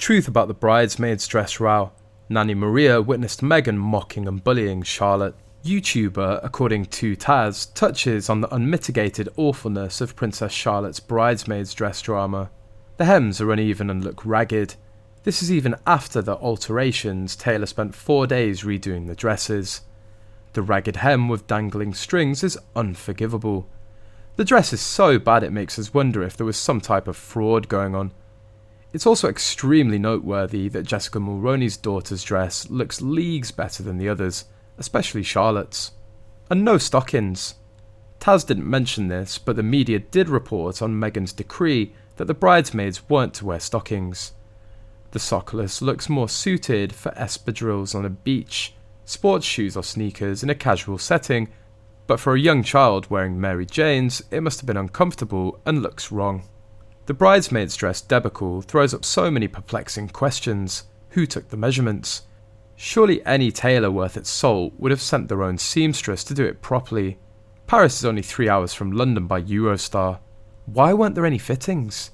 Truth about the bridesmaid's dress row. Nanny Maria witnessed Meghan mocking and bullying Charlotte. YouTuber, according to Taz, touches on the unmitigated awfulness of Princess Charlotte's bridesmaid's dress drama. The hems are uneven and look ragged. This is even after the alterations. Taylor spent 4 days redoing the dresses. The ragged hem with dangling strings is unforgivable. The dress is so bad it makes us wonder if there was some type of fraud going on. It's also extremely noteworthy that Jessica Mulroney's daughter's dress looks leagues better than the others, especially Charlotte's. And no stockings. Taz didn't mention this, but the media did report on Meghan's decree that the bridesmaids weren't to wear stockings. The sockless looks more suited for espadrilles on a beach, sports shoes or sneakers in a casual setting, but for a young child wearing Mary Jane's, it must have been uncomfortable and looks wrong. The bridesmaid's dress debacle throws up so many perplexing questions. Who took the measurements? Surely any tailor worth its salt would have sent their own seamstress to do it properly. Paris is only 3 hours from London by Eurostar. Why weren't there any fittings?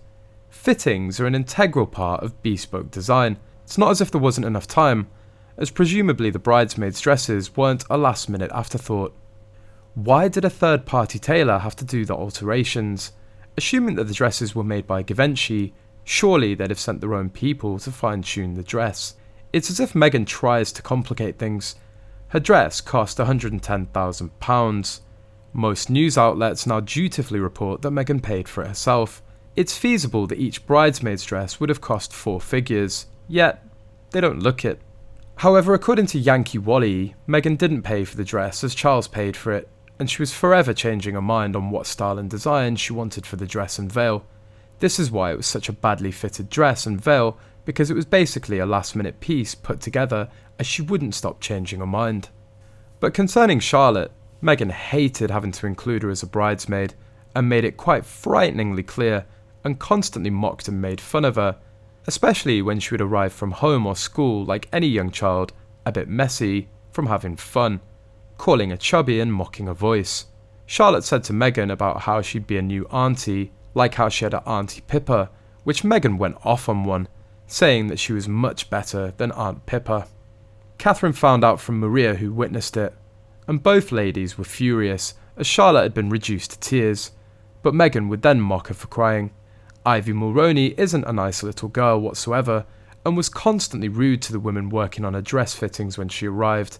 Fittings are an integral part of bespoke design. It's not as if there wasn't enough time, as presumably the bridesmaids' dresses weren't a last-minute afterthought. Why did a third-party tailor have to do the alterations? Assuming that the dresses were made by Givenchy, surely they'd have sent their own people to fine-tune the dress. It's as if Meghan tries to complicate things. Her dress cost £110,000. Most news outlets now dutifully report that Meghan paid for it herself. It's feasible that each bridesmaid's dress would have cost 4 figures, yet they don't look it. However, according to Yankee Wally, Meghan didn't pay for the dress as Charles paid for it, and she was forever changing her mind on what style and design she wanted for the dress and veil. This is why it was such a badly fitted dress and veil, because it was basically a last-minute piece put together as she wouldn't stop changing her mind. But concerning Charlotte, Meghan hated having to include her as a bridesmaid, and made it quite frighteningly clear, and constantly mocked and made fun of her, especially when she would arrive from home or school like any young child, a bit messy, from having fun, calling her chubby and mocking her voice. Charlotte said to Meghan about how she'd be a new auntie, like how she had her Auntie Pippa, which Meghan went off on one, saying that she was much better than Aunt Pippa. Catherine found out from Maria, who witnessed it, and both ladies were furious, as Charlotte had been reduced to tears, but Meghan would then mock her for crying. Ivy Mulroney isn't a nice little girl whatsoever, and was constantly rude to the women working on her dress fittings when she arrived,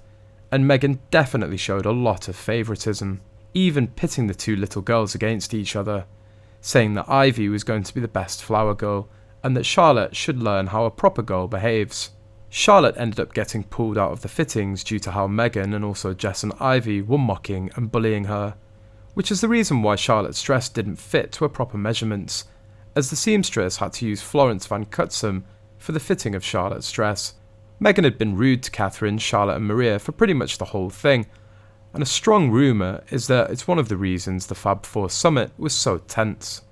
and Meghan definitely showed a lot of favouritism, even pitting the two little girls against each other, saying that Ivy was going to be the best flower girl, and that Charlotte should learn how a proper girl behaves. Charlotte ended up getting pulled out of the fittings due to how Meghan and also Jess and Ivy were mocking and bullying her, which is the reason why Charlotte's dress didn't fit to her proper measurements, as the seamstress had to use Florence Van Cutsum for the fitting of Charlotte's dress. Meghan had been rude to Catherine, Charlotte and Maria for pretty much the whole thing, and a strong rumour is that it's one of the reasons the Fab Four summit was so tense.